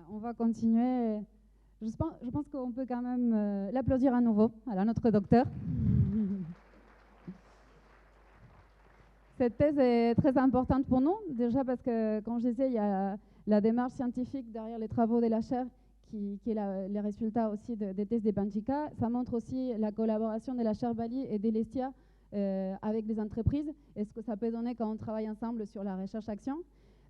On va continuer. Je pense qu'on peut quand même l'applaudir à nouveau. Alors, notre docteur. Cette thèse est très importante pour nous, déjà parce que, comme je disais, il y a la démarche scientifique derrière les travaux de la chaire qui est les résultats aussi des thèses de Panchica. Ça montre aussi la collaboration de la chaire Bali et d'Elestia avec les entreprises et ce que ça peut donner quand on travaille ensemble sur la recherche-action.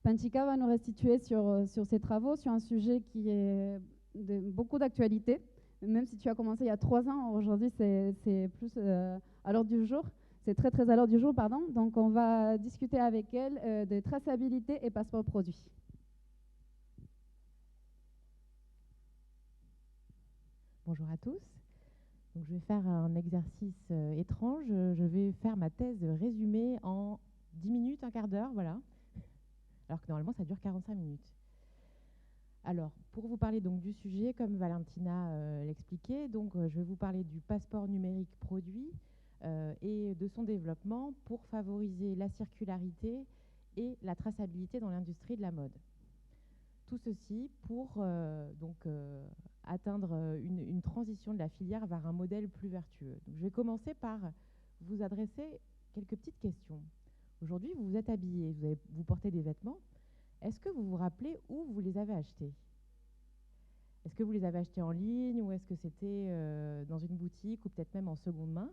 Panchica va nous restituer sur ses travaux, sur un sujet qui est de beaucoup d'actualité. Même si tu as commencé il y a 3 ans, aujourd'hui c'est plus à l'ordre du jour. C'est très très à l'ordre du jour, pardon. Donc on va discuter avec elle de traçabilité et passeport produit. Bonjour à tous. Donc, je vais faire un exercice étrange. Je vais faire ma thèse résumée en 10 minutes, un quart d'heure, voilà. Alors que normalement, ça dure 45 minutes. Alors, pour vous parler donc du sujet, comme Valentina l'expliquait, donc je vais vous parler du passeport numérique produit et de son développement pour favoriser la circularité et la traçabilité dans l'industrie de la mode. Tout ceci pour atteindre une transition de la filière vers un modèle plus vertueux. Donc, je vais commencer par vous adresser quelques petites questions. Aujourd'hui, vous vous êtes habillé, vous portez des vêtements. Est-ce que vous vous rappelez où vous les avez achetés? Est-ce que vous les avez achetés en ligne ou est-ce que c'était dans une boutique ou peut-être même en seconde main?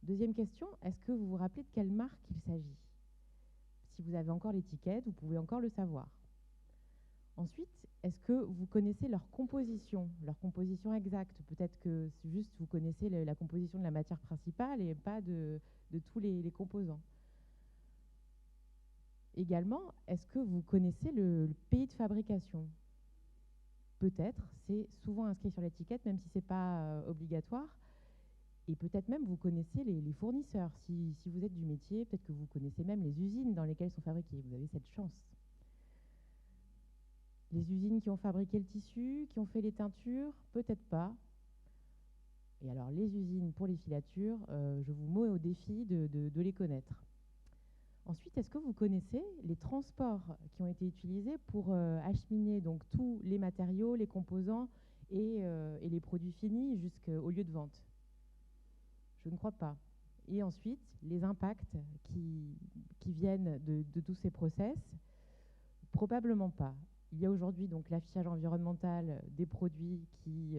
Deuxième question, est-ce que vous vous rappelez de quelle marque il s'agit? Si vous avez encore l'étiquette, vous pouvez encore le savoir. Ensuite, est-ce que vous connaissez leur composition exacte? Peut-être que juste vous connaissez la composition de la matière principale et pas de tous les composants. Également, est-ce que vous connaissez le pays de fabrication? Peut-être, c'est souvent inscrit sur l'étiquette, même si ce n'est pas obligatoire. Et peut-être même vous connaissez les fournisseurs. Si vous êtes du métier, peut-être que vous connaissez même les usines dans lesquelles sont fabriqués. Vous avez cette chance. Les usines qui ont fabriqué le tissu, qui ont fait les teintures, peut-être pas. Et alors les usines pour les filatures, je vous mets au défi de les connaître. Ensuite, est-ce que vous connaissez les transports qui ont été utilisés pour acheminer donc tous les matériaux, les composants et les produits finis jusqu'au lieu de vente? Je ne crois pas. Et ensuite, les impacts qui viennent de tous ces process, probablement pas. Il y a aujourd'hui donc l'affichage environnemental des produits qui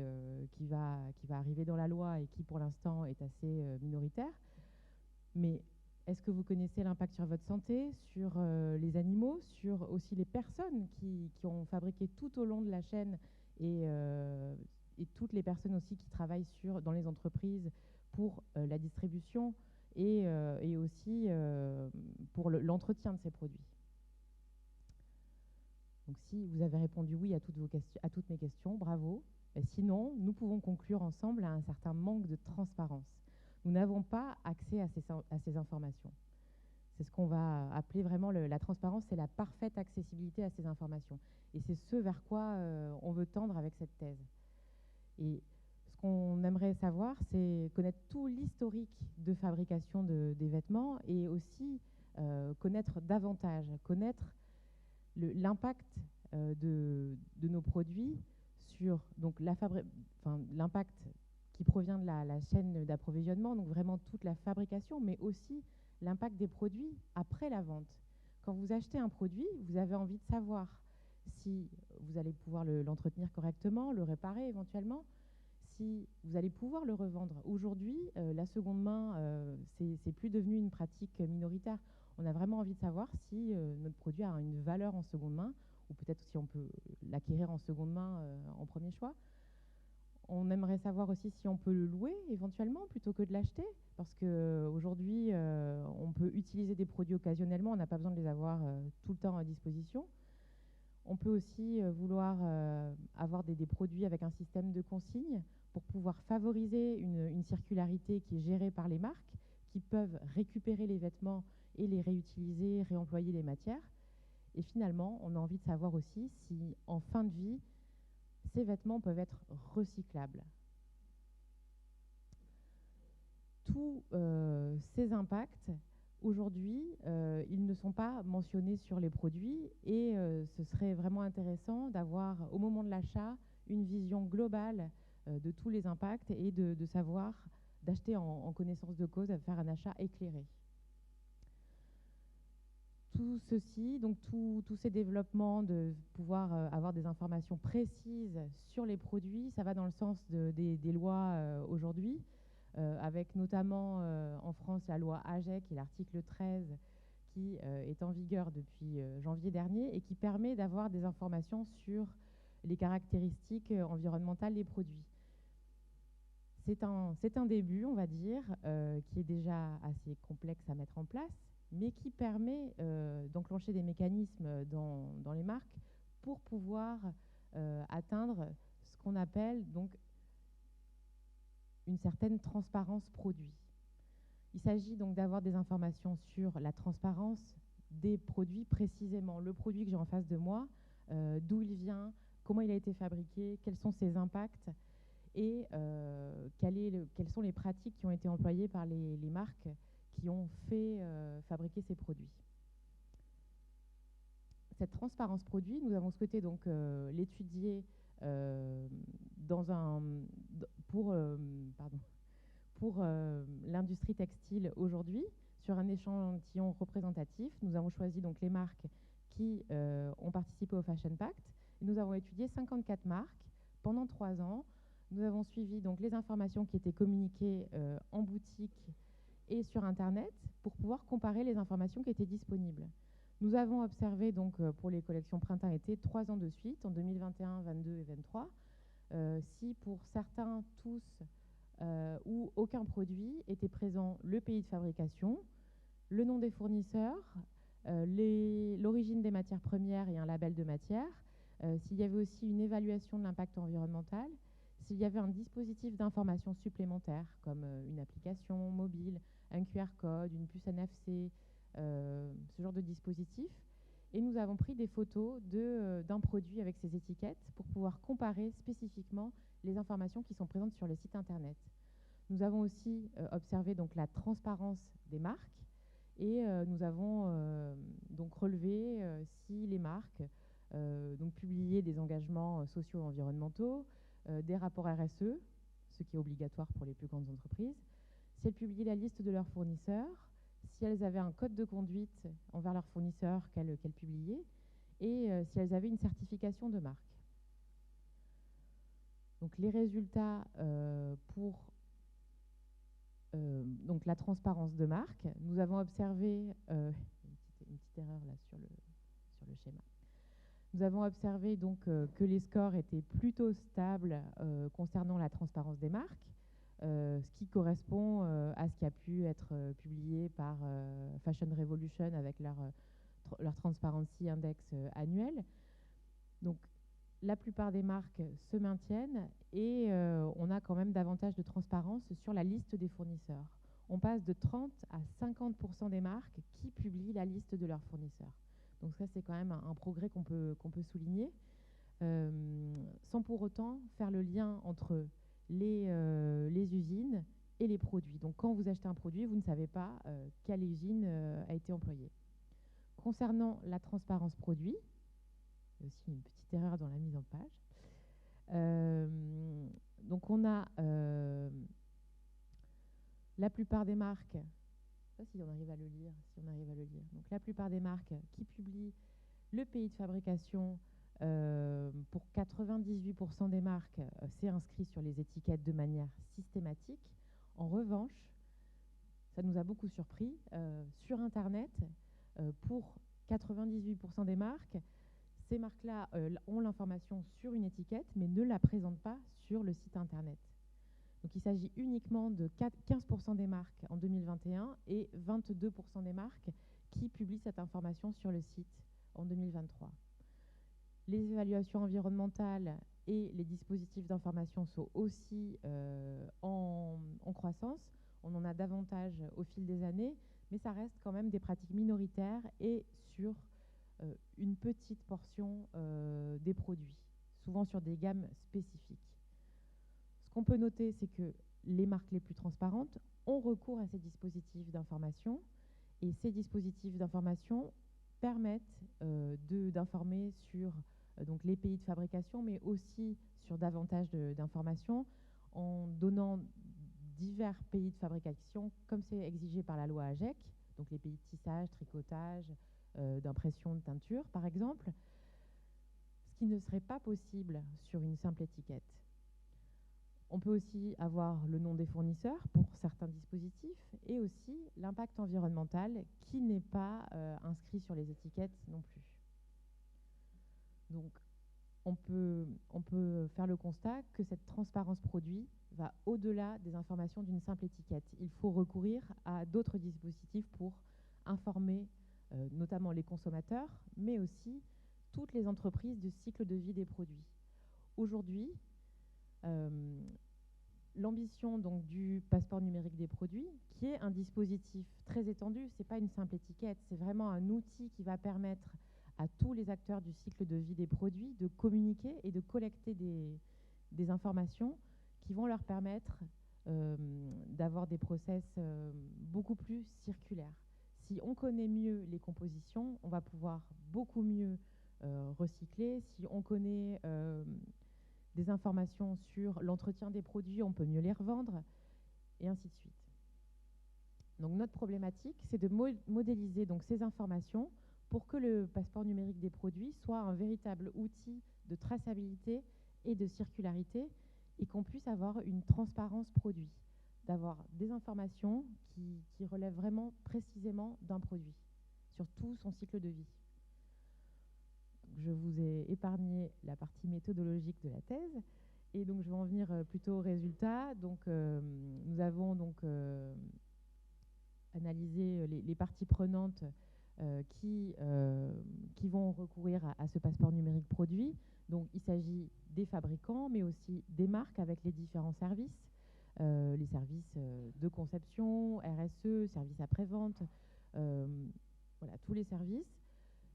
va arriver dans la loi et qui pour l'instant est assez minoritaire. Mais est-ce que vous connaissez l'impact sur votre santé, sur les animaux, sur aussi les personnes qui ont fabriqué tout au long de la chaîne et toutes les personnes aussi qui travaillent dans les entreprises pour la distribution et aussi pour l'entretien de ces produits? Donc si vous avez répondu oui à toutes mes questions, bravo. Et sinon, nous pouvons conclure ensemble à un certain manque de transparence. Nous n'avons pas accès à ces informations. C'est ce qu'on va appeler vraiment la transparence, c'est la parfaite accessibilité à ces informations. Et c'est ce vers quoi on veut tendre avec cette thèse. Et ce qu'on aimerait savoir, c'est connaître tout l'historique de fabrication des vêtements et aussi connaître davantage, connaître l'impact de nos produits sur donc l'impact qui provient de la chaîne d'approvisionnement, donc vraiment toute la fabrication, mais aussi l'impact des produits après la vente. Quand vous achetez un produit, vous avez envie de savoir si vous allez pouvoir l'entretenir correctement, le réparer éventuellement, si vous allez pouvoir le revendre. Aujourd'hui, la seconde main, c'est plus devenu une pratique minoritaire. On a vraiment envie de savoir si notre produit a une valeur en seconde main, ou peut-être si on peut l'acquérir en seconde main en premier choix. On aimerait savoir aussi si on peut le louer éventuellement plutôt que de l'acheter, parce qu'aujourd'hui, on peut utiliser des produits occasionnellement, on n'a pas besoin de les avoir tout le temps à disposition. On peut aussi vouloir avoir des produits avec un système de consigne pour pouvoir favoriser une circularité qui est gérée par les marques, qui peuvent récupérer les vêtements et les réutiliser, réemployer les matières. Et finalement, on a envie de savoir aussi si, en fin de vie, ces vêtements peuvent être recyclables. Tous ces impacts Aujourd'hui, ils ne sont pas mentionnés sur les produits et ce serait vraiment intéressant d'avoir, au moment de l'achat, une vision globale de tous les impacts et de savoir, d'acheter en connaissance de cause, de faire un achat éclairé. Tout ceci, donc tous ces développements de pouvoir avoir des informations précises sur les produits, ça va dans le sens des lois aujourd'hui, avec notamment en France la loi AGEC et l'article 13 qui est en vigueur depuis janvier dernier et qui permet d'avoir des informations sur les caractéristiques environnementales des produits. C'est un début, on va dire, qui est déjà assez complexe à mettre en place, mais qui permet d'enclencher des mécanismes dans les marques pour pouvoir atteindre ce qu'on appelle donc une certaine transparence produit. Il s'agit donc d'avoir des informations sur la transparence des produits précisément. Le produit que j'ai en face de moi, d'où il vient, comment il a été fabriqué, quels sont ses impacts et quelles sont les pratiques qui ont été employées par les marques qui ont fait fabriquer ces produits. Cette transparence produit, nous avons souhaité donc l'étudier pour l'industrie textile aujourd'hui sur un échantillon représentatif. Nous avons choisi donc les marques qui ont participé au Fashion Pact. Et nous avons étudié 54 marques pendant 3 ans. Nous avons suivi donc les informations qui étaient communiquées en boutique et sur Internet pour pouvoir comparer les informations qui étaient disponibles. Nous avons observé donc pour les collections printemps-été 3 ans de suite, en 2021, 22 et 23, si pour certains, tous ou aucun produit était présent le pays de fabrication, le nom des fournisseurs, l'origine des matières premières et un label de matière, s'il y avait aussi une évaluation de l'impact environnemental, s'il y avait un dispositif d'information supplémentaire comme une application mobile, un QR code, une puce NFC, ce genre de dispositif. Et nous avons pris des photos d'un produit avec ces étiquettes pour pouvoir comparer spécifiquement les informations qui sont présentes sur les sites internet. Nous avons aussi observé donc la transparence des marques et nous avons donc relevé si les marques donc publiaient des engagements sociaux et environnementaux, des rapports RSE, ce qui est obligatoire pour les plus grandes entreprises, si elles publiaient la liste de leurs fournisseurs, si elles avaient un code de conduite envers leurs fournisseurs qu'elles publiaient, et si elles avaient une certification de marque. Donc les résultats pour donc la transparence de marque, nous avons observé, une petite erreur là sur le schéma. Nous avons observé donc que les scores étaient plutôt stables concernant la transparence des marques, ce qui correspond à ce qui a pu être publié par Fashion Revolution avec leur Transparency Index annuel. Donc la plupart des marques se maintiennent et on a quand même davantage de transparence sur la liste des fournisseurs. On passe de 30 à 50% des marques qui publient la liste de leurs fournisseurs. Donc ça, c'est quand même un progrès qu'on peut souligner, sans pour autant faire le lien entre les usines et les produits. Donc quand vous achetez un produit, vous ne savez pas quelle usine a été employée. Concernant la transparence produit, il y a aussi une petite erreur dans la mise en page. Donc on a la plupart des marques, je ne sais pas si on arrive à le lire, Donc la plupart des marques qui publient le pays de fabrication, pour 98% des marques, c'est inscrit sur les étiquettes de manière systématique. En revanche, ça nous a beaucoup surpris, sur Internet, pour 98% des marques, ces marques-là ont l'information sur une étiquette, mais ne la présentent pas sur le site Internet. Donc il s'agit uniquement de 15% des marques en 2021 et 22% des marques qui publient cette information sur le site en 2023. Les évaluations environnementales et les dispositifs d'information sont aussi en croissance. On en a davantage au fil des années, mais ça reste quand même des pratiques minoritaires et sur une petite portion des produits, souvent sur des gammes spécifiques. Ce qu'on peut noter, c'est que les marques les plus transparentes ont recours à ces dispositifs d'information Et ces dispositifs d'information permettent d'informer sur donc les pays de fabrication, mais aussi sur davantage d'informations en donnant divers pays de fabrication, comme c'est exigé par la loi AGEC, donc les pays de tissage, tricotage, d'impression de teinture, par exemple, ce qui ne serait pas possible sur une simple étiquette. On peut aussi avoir le nom des fournisseurs pour certains dispositifs et aussi l'impact environnemental qui n'est pas inscrit sur les étiquettes non plus. Donc, on peut faire le constat que cette transparence produit va au-delà des informations d'une simple étiquette. Il faut recourir à d'autres dispositifs pour informer notamment les consommateurs, mais aussi toutes les entreprises du cycle de vie des produits. Aujourd'hui, l'ambition donc du passeport numérique des produits, qui est un dispositif très étendu, c'est pas une simple étiquette, c'est vraiment un outil qui va permettre à tous les acteurs du cycle de vie des produits de communiquer et de collecter des informations qui vont leur permettre d'avoir des process beaucoup plus circulaires. Si on connaît mieux les compositions, on va pouvoir beaucoup mieux recycler. Si on connaît des informations sur l'entretien des produits, on peut mieux les revendre, et ainsi de suite. Donc notre problématique, c'est de modéliser donc ces informations pour que le passeport numérique des produits soit un véritable outil de traçabilité et de circularité et qu'on puisse avoir une transparence produit, d'avoir des informations qui relèvent vraiment précisément d'un produit sur tout son cycle de vie. Je vous ai épargné la partie méthodologique de la thèse et donc je vais en venir plutôt aux résultats. Donc nous avons donc analysé les parties prenantes qui vont recourir à ce passeport numérique produit. Donc il s'agit des fabricants, mais aussi des marques avec les différents services, les services de conception, RSE, services après-vente, voilà, tous les services,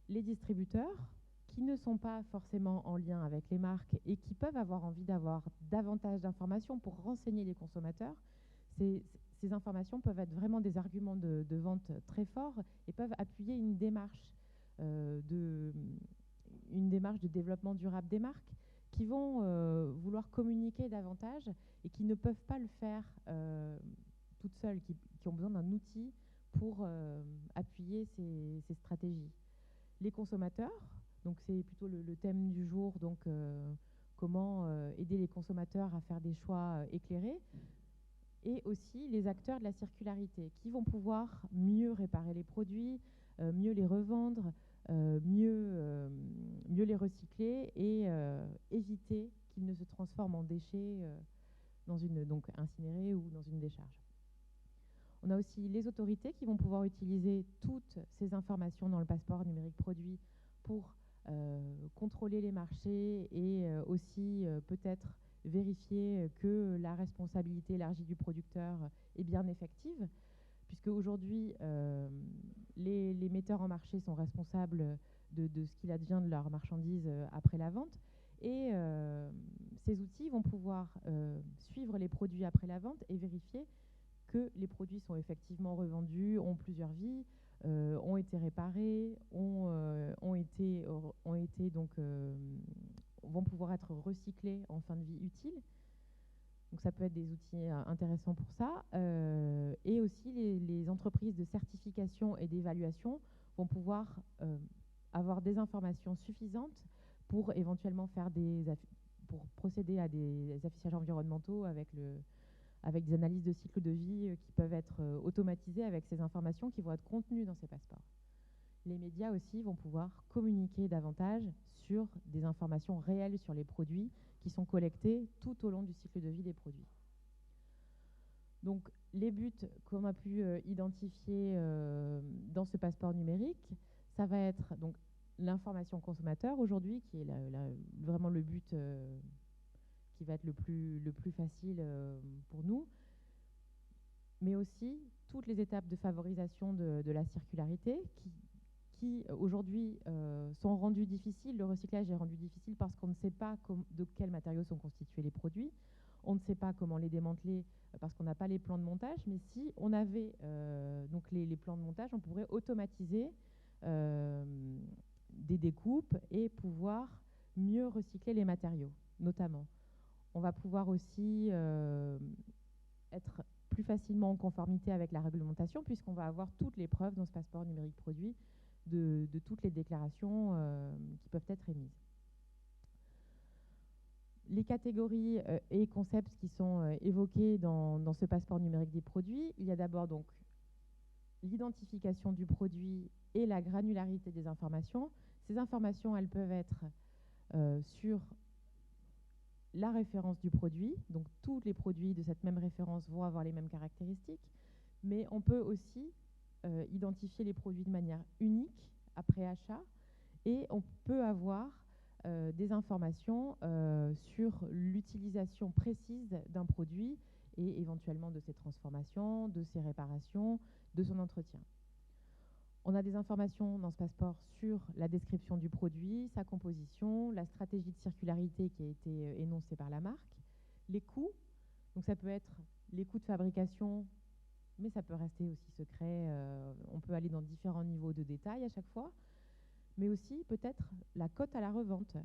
les distributeurs qui ne sont pas forcément en lien avec les marques et qui peuvent avoir envie d'avoir davantage d'informations pour renseigner les consommateurs. Ces informations peuvent être vraiment des arguments de vente très forts et peuvent appuyer une démarche de développement durable des marques qui vont vouloir communiquer davantage et qui ne peuvent pas le faire toutes seules, qui ont besoin d'un outil pour appuyer ces stratégies. Les consommateurs, donc c'est plutôt le thème du jour, donc comment aider les consommateurs à faire des choix éclairés, et aussi les acteurs de la circularité qui vont pouvoir mieux réparer les produits, mieux les revendre, mieux les recycler et éviter qu'ils ne se transforment en déchets donc incinérés ou dans une décharge. On a aussi les autorités qui vont pouvoir utiliser toutes ces informations dans le passeport numérique produit pour contrôler les marchés et aussi peut-être vérifier que la responsabilité élargie du producteur est bien effective, puisque aujourd'hui les metteurs en marché sont responsables de ce qu'il advient de leurs marchandises après la vente, et ces outils vont pouvoir suivre les produits après la vente et vérifier que les produits sont effectivement revendus, ont plusieurs vies, ont été réparés, vont pouvoir être recyclés en fin de vie utile. Donc ça peut être des outils intéressants pour ça. Et aussi les entreprises de certification et d'évaluation vont pouvoir avoir des informations suffisantes pour éventuellement pour procéder à des affichages environnementaux avec des analyses de cycle de vie qui peuvent être automatisées avec ces informations qui vont être contenues dans ces passeports. Les médias aussi vont pouvoir communiquer davantage sur des informations réelles sur les produits qui sont collectés tout au long du cycle de vie des produits. Donc les buts qu'on a pu identifier dans ce passeport numérique, ça va être donc l'information consommateur aujourd'hui, qui est vraiment le but qui va être le plus facile pour nous, mais aussi toutes les étapes de favorisation de la circularité qui aujourd'hui sont rendues difficiles. Le recyclage est rendu difficile parce qu'on ne sait pas de quels matériaux sont constitués les produits. On ne sait pas comment les démanteler parce qu'on n'a pas les plans de montage, mais si on avait donc les plans de montage, on pourrait automatiser des découpes et pouvoir mieux recycler les matériaux, notamment. On va pouvoir aussi être plus facilement en conformité avec la réglementation, puisqu'on va avoir toutes les preuves dans ce passeport numérique produit de toutes les déclarations qui peuvent être émises. Les catégories et concepts qui sont évoqués dans ce passeport numérique des produits, il y a d'abord donc l'identification du produit et la granularité des informations. Ces informations, elles peuvent être sur la référence du produit, donc tous les produits de cette même référence vont avoir les mêmes caractéristiques, mais on peut aussi identifier les produits de manière unique après achat, et on peut avoir des informations sur l'utilisation précise d'un produit et éventuellement de ses transformations, de ses réparations, de son entretien. On a des informations dans ce passeport sur la description du produit, sa composition, la stratégie de circularité qui a été énoncée par la marque, les coûts, donc ça peut être les coûts de fabrication, mais ça peut rester aussi secret, on peut aller dans différents niveaux de détail à chaque fois, mais aussi peut-être la cote à la revente.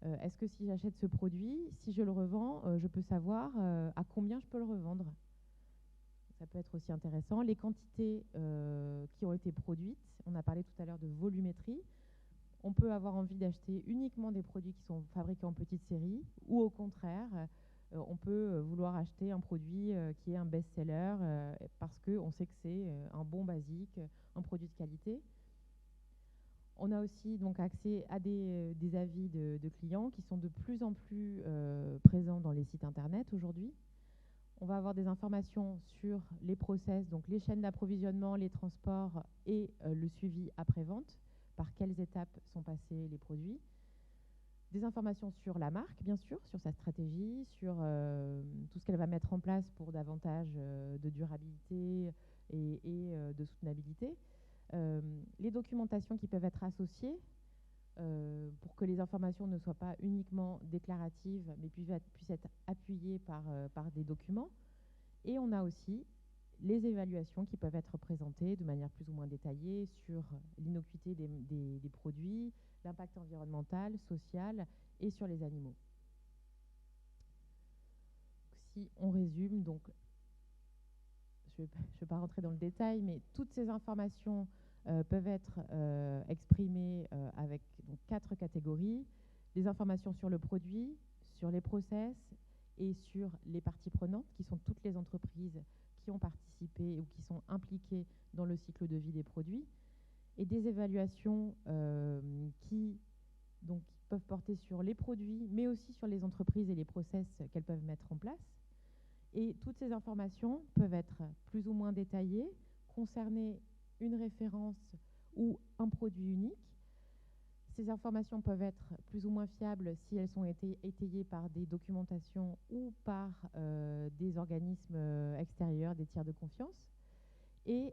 Est-ce que si j'achète ce produit, si je le revends, je peux savoir à combien je peux le revendre? Ça peut être aussi intéressant. Les quantités qui ont été produites, on a parlé tout à l'heure de volumétrie. On peut avoir envie d'acheter uniquement des produits qui sont fabriqués en petite série, ou au contraire, on peut vouloir acheter un produit qui est un best-seller parce qu'on sait que c'est un bon basique, un produit de qualité. On a aussi donc accès à des avis de clients qui sont de plus en plus présents dans les sites internet aujourd'hui. On va avoir des informations sur les process, donc les chaînes d'approvisionnement, les transports et le suivi après-vente, par quelles étapes sont passés les produits. Des informations sur la marque, bien sûr, sur sa stratégie, sur tout ce qu'elle va mettre en place pour davantage de durabilité et de soutenabilité. Les documentations qui peuvent être associées pour que les informations ne soient pas uniquement déclaratives, mais puissent être appuyées par des documents. Et on a aussi les évaluations qui peuvent être présentées de manière plus ou moins détaillée sur l'innocuité des produits, l'impact environnemental, social et sur les animaux. Si on résume, donc, je ne vais pas rentrer dans le détail, mais toutes ces informations peuvent être exprimées avec donc, 4 catégories. Les informations sur le produit, sur les process et sur les parties prenantes, qui sont toutes les entreprises qui ont participé ou qui sont impliquées dans le cycle de vie des produits, et des évaluations qui donc, peuvent porter sur les produits, mais aussi sur les entreprises et les process qu'elles peuvent mettre en place. Et toutes ces informations peuvent être plus ou moins détaillées, concerner une référence ou un produit unique. Ces informations peuvent être plus ou moins fiables si elles sont étayées par des documentations ou par des organismes extérieurs, des tiers de confiance. Et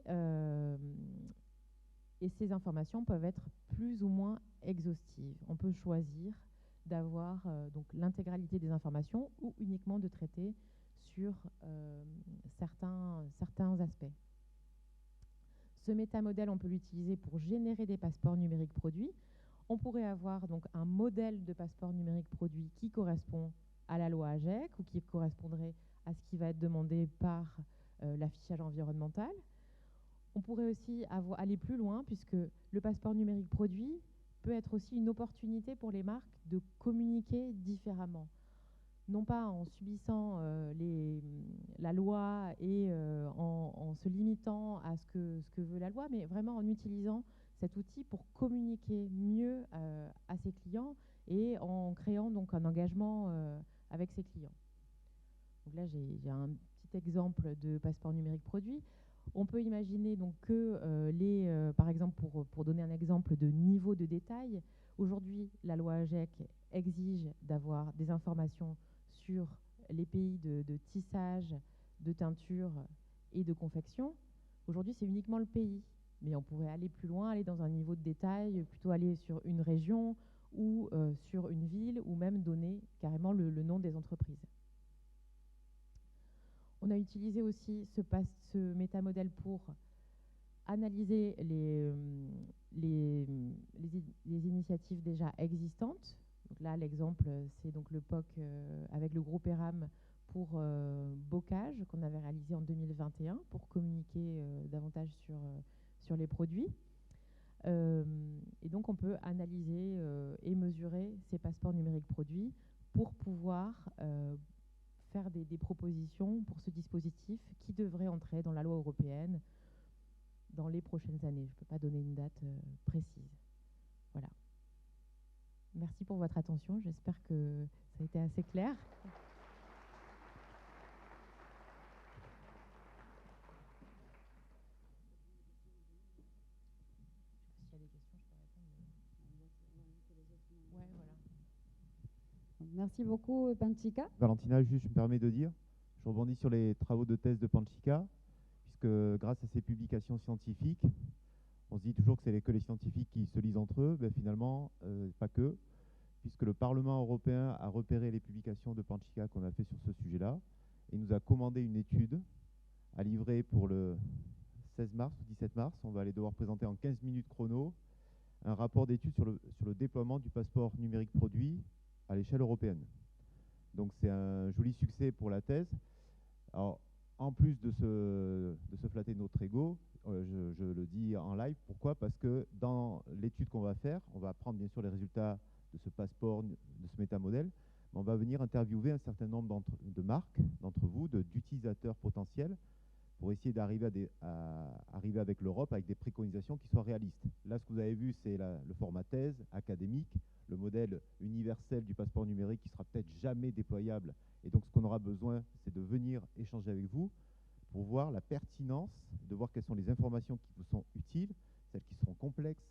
ces informations peuvent être plus ou moins exhaustives. On peut choisir d'avoir donc l'intégralité des informations ou uniquement de traiter sur certains aspects. Ce métamodèle, on peut l'utiliser pour générer des passeports numériques produits. On pourrait avoir donc un modèle de passeport numérique produit qui correspond à la loi AGEC ou qui correspondrait à ce qui va être demandé par l'affichage environnemental. On pourrait aussi aller plus loin puisque le passeport numérique produit peut être aussi une opportunité pour les marques de communiquer différemment. Non pas en subissant la loi et en se limitant à ce que veut la loi, mais vraiment en utilisant cet outil pour communiquer mieux à ses clients et en créant donc un engagement avec ses clients. Donc là, j'ai un petit exemple de passeport numérique produit. On peut imaginer donc que par exemple, pour donner un exemple de niveau de détail, aujourd'hui, la loi AGEC exige d'avoir des informations sur les pays de tissage, de teinture et de confection. Aujourd'hui, c'est uniquement le pays. Mais on pourrait aller plus loin, aller dans un niveau de détail, plutôt aller sur une région ou sur une ville, ou même donner carrément le nom des entreprises. On a utilisé aussi ce métamodèle pour analyser les initiatives déjà existantes. Donc là, l'exemple, c'est donc le POC avec le groupe ERAM pour Bocage qu'on avait réalisé en 2021 pour communiquer davantage sur les produits. Et donc, on peut analyser et mesurer ces passeports numériques produits pour pouvoir faire des propositions pour ce dispositif qui devrait entrer dans la loi européenne dans les prochaines années. Je ne peux pas donner une date précise. Voilà. Merci pour votre attention. J'espère que ça a été assez clair. S'il y a des questions, je peux répondre. Ouais, voilà. Merci beaucoup, Panchika. Valentina, juste, je me permets de dire, je rebondis sur les travaux de thèse de Panchika, puisque grâce à ces publications scientifiques, on se dit toujours que c'est que les scientifiques qui se lisent entre eux, ben finalement, pas que, puisque le Parlement européen a repéré les publications de Panchika qu'on a fait sur ce sujet-là, et nous a commandé une étude à livrer pour le 16 mars ou 17 mars. On va aller devoir présenter en 15 minutes chrono un rapport d'étude sur le déploiement du passeport numérique produit à l'échelle européenne. Donc c'est un joli succès pour la thèse. Alors, en plus de se flatter notre ego, je le dis en live, pourquoi? Parce que dans l'étude qu'on va faire, on va prendre bien sûr les résultats de ce passeport, de ce métamodèle, mais on va venir interviewer un certain nombre de marques, d'entre vous, d'utilisateurs potentiels, pour essayer d'arriver arriver avec l'Europe avec des préconisations qui soient réalistes. Là, ce que vous avez vu, c'est le format thèse académique, le modèle universel du passeport numérique qui sera peut-être jamais déployable. Et donc, ce qu'on aura besoin, c'est de venir échanger avec vous pour voir la pertinence, de voir quelles sont les informations qui vous sont utiles, celles qui seront complexes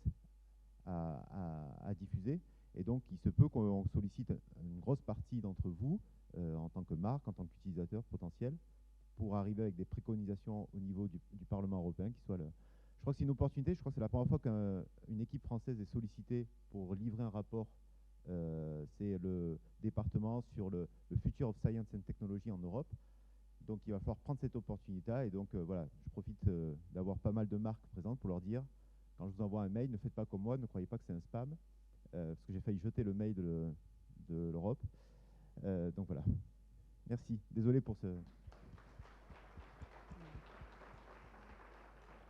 à diffuser. Et donc, il se peut qu'on sollicite une grosse partie d'entre vous, en tant que marque, en tant qu'utilisateur potentiel, pour arriver avec des préconisations au niveau du Parlement européen qui soit Je crois que c'est une opportunité. Je crois que c'est la première fois qu'une équipe française est sollicitée pour livrer un rapport. C'est le département sur le Future of Science and Technology en Europe. Donc il va falloir prendre cette opportunité. Et donc voilà, je profite d'avoir pas mal de marques présentes pour leur dire, quand je vous envoie un mail, ne faites pas comme moi, ne croyez pas que c'est un spam, parce que j'ai failli jeter le mail de l'Europe. Donc voilà. Merci. Désolé pour ce...